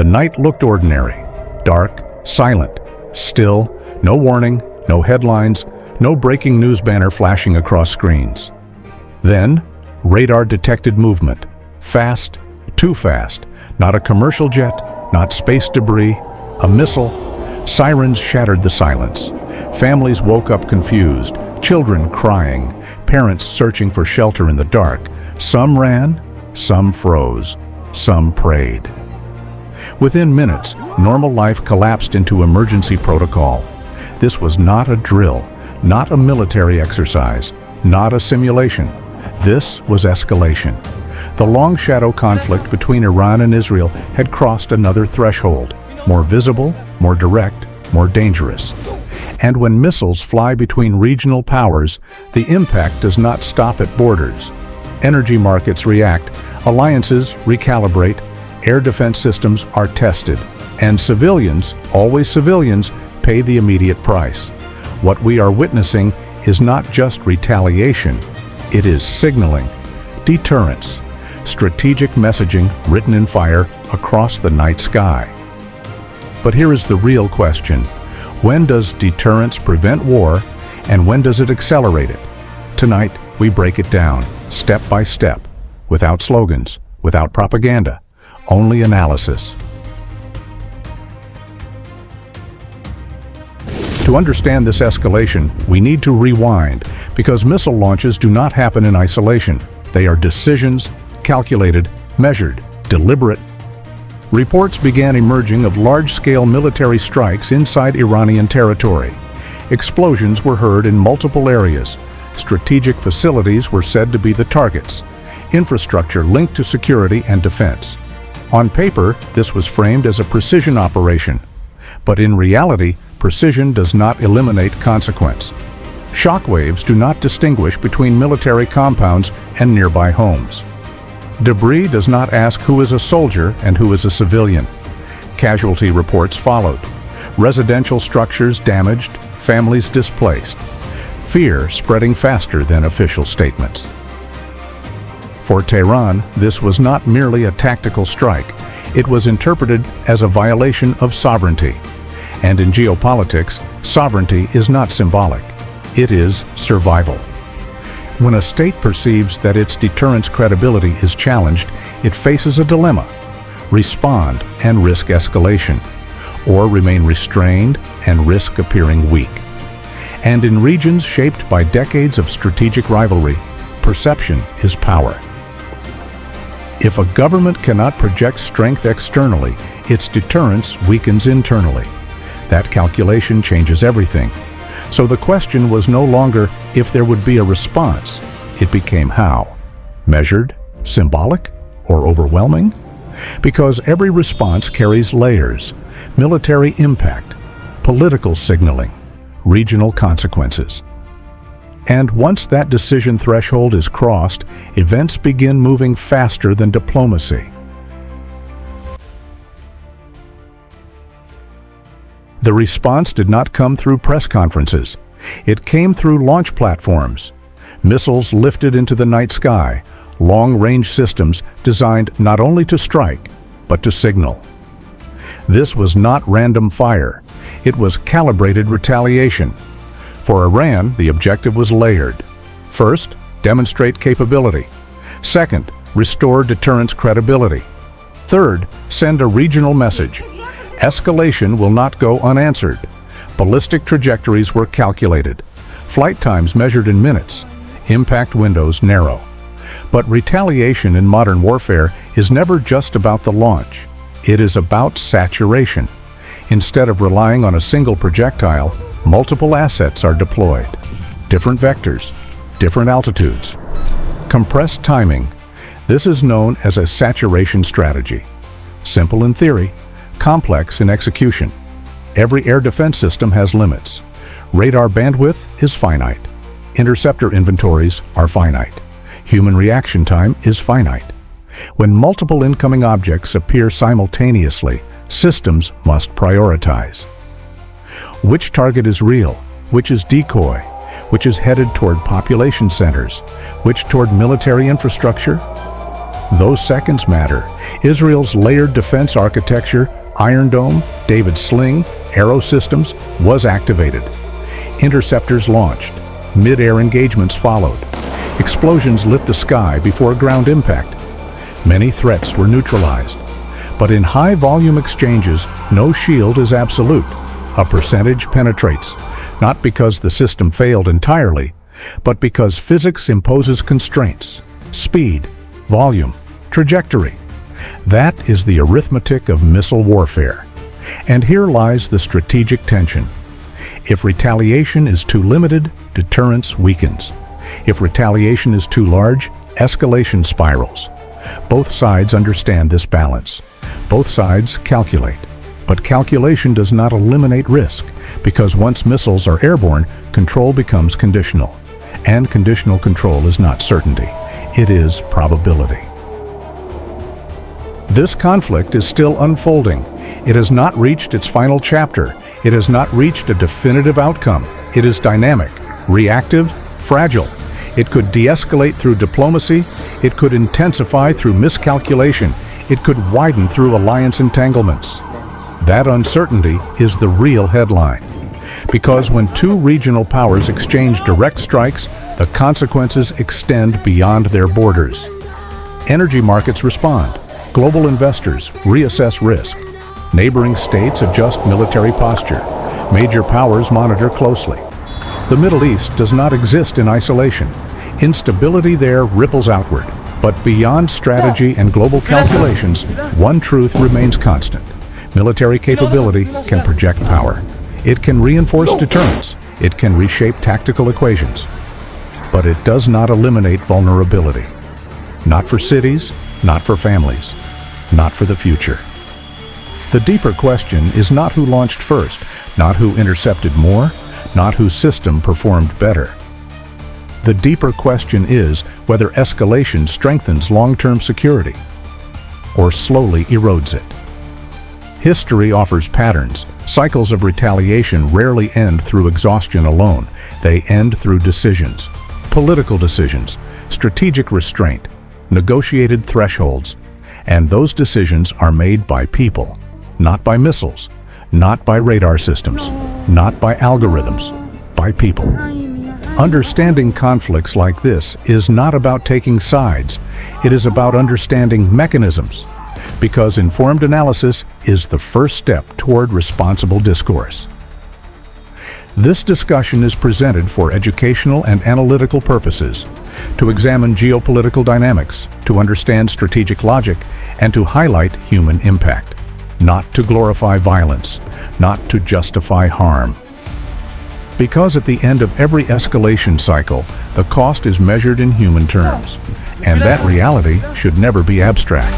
The night looked ordinary, dark, silent, still, no warning, no headlines, no breaking news banner flashing across screens. Then, radar detected movement. Fast, too fast. Not a commercial jet, not space debris, a missile. Sirens shattered the silence. Families woke up confused, children crying, parents searching for shelter in the dark. Some ran, some froze, some prayed. Within minutes, normal life collapsed into emergency protocol. This was not a drill, not a military exercise, not a simulation. This was escalation. The long shadow conflict between Iran and Israel had crossed another threshold, more visible, more direct, more dangerous. And when missiles fly between regional powers, the impact does not stop at borders. Energy markets react, alliances recalibrate, air defense systems are tested, and civilians, always civilians, pay the immediate price. What we are witnessing is not just retaliation, it is signaling, deterrence, strategic messaging written in fire across the night sky. But here is the real question. When does deterrence prevent war, and when does it accelerate it? Tonight, we break it down, step by step, without slogans, without propaganda, only analysis. To understand this escalation, we need to rewind, because missile launches do not happen in isolation. They are decisions, calculated, measured, deliberate. Reports began emerging of large-scale military strikes inside Iranian territory. Explosions were heard in multiple areas. Strategic facilities were said to be the targets. Infrastructure linked to security and defense. On paper, this was framed as a precision operation. But in reality, precision does not eliminate consequence. Shockwaves do not distinguish between military compounds and nearby homes. Debris does not ask who is a soldier and who is a civilian. Casualty reports followed. Residential structures damaged, families displaced. Fear spreading faster than official statements. For Tehran, this was not merely a tactical strike. It was interpreted as a violation of sovereignty. And in geopolitics, sovereignty is not symbolic. It is survival. When a state perceives that its deterrence credibility is challenged, it faces a dilemma: respond and risk escalation, or remain restrained and risk appearing weak. And in regions shaped by decades of strategic rivalry, perception is power. If a government cannot project strength externally, its deterrence weakens internally. That calculation changes everything. So the question was no longer if there would be a response. It became how. Measured, symbolic, or overwhelming? Because every response carries layers: military impact, political signaling, regional consequences. And once that decision threshold is crossed, events begin moving faster than diplomacy. The response did not come through press conferences. It came through launch platforms. Missiles lifted into the night sky, long-range systems designed not only to strike, but to signal. This was not random fire. It was calibrated retaliation. For Iran, the objective was layered. First, demonstrate capability. Second, restore deterrence credibility. Third, send a regional message. Escalation will not go unanswered. Ballistic trajectories were calculated. Flight times measured in minutes. Impact windows narrow. But retaliation in modern warfare is never just about the launch. It is about saturation. Instead of relying on a single projectile, multiple assets are deployed. Different vectors, different altitudes. Compressed timing. This is known as a saturation strategy. Simple in theory, complex in execution. Every air defense system has limits. Radar bandwidth is finite. Interceptor inventories are finite. Human reaction time is finite. When multiple incoming objects appear simultaneously, systems must prioritize. Which target is real? Which is decoy? Which is headed toward population centers? Which toward military infrastructure? Those seconds matter. Israel's layered defense architecture, Iron Dome, David's Sling, Arrow systems, was activated. Interceptors launched. Mid-air engagements followed. Explosions lit the sky before ground impact. Many threats were neutralized. But in high-volume exchanges, no shield is absolute. A percentage penetrates, not because the system failed entirely, but because physics imposes constraints. Speed, volume, trajectory. That is the arithmetic of missile warfare. And here lies the strategic tension. If retaliation is too limited, deterrence weakens. If retaliation is too large, escalation spirals. Both sides understand this balance. Both sides calculate. But calculation does not eliminate risk, because once missiles are airborne, control becomes conditional. And conditional control is not certainty. It is probability. This conflict is still unfolding. It has not reached its final chapter. It has not reached a definitive outcome. It is dynamic, reactive, fragile. It could de-escalate through diplomacy. It could intensify through miscalculation. It could widen through alliance entanglements. That uncertainty is the real headline. Because when two regional powers exchange direct strikes, the consequences extend beyond their borders. Energy markets respond. Global investors reassess risk. Neighboring states adjust military posture. Major powers monitor closely. The Middle East does not exist in isolation. Instability there ripples outward. But beyond strategy and global calculations, one truth remains constant. Military capability can project power. It can reinforce deterrence. It can reshape tactical equations. But it does not eliminate vulnerability. Not for cities, not for families, not for the future. The deeper question is not who launched first, not who intercepted more, not whose system performed better. The deeper question is whether escalation strengthens long-term security or slowly erodes it. History offers patterns. Cycles of retaliation rarely end through exhaustion alone. They end through decisions. Political decisions, strategic restraint, negotiated thresholds. And those decisions are made by people, not by missiles, not by radar systems, not by algorithms, by people. Understanding conflicts like this is not about taking sides. It is about understanding mechanisms, because informed analysis is the first step toward responsible discourse. This discussion is presented for educational and analytical purposes, to examine geopolitical dynamics, to understand strategic logic, and to highlight human impact, not to glorify violence, not to justify harm. Because at the end of every escalation cycle, the cost is measured in human terms, and that reality should never be abstract.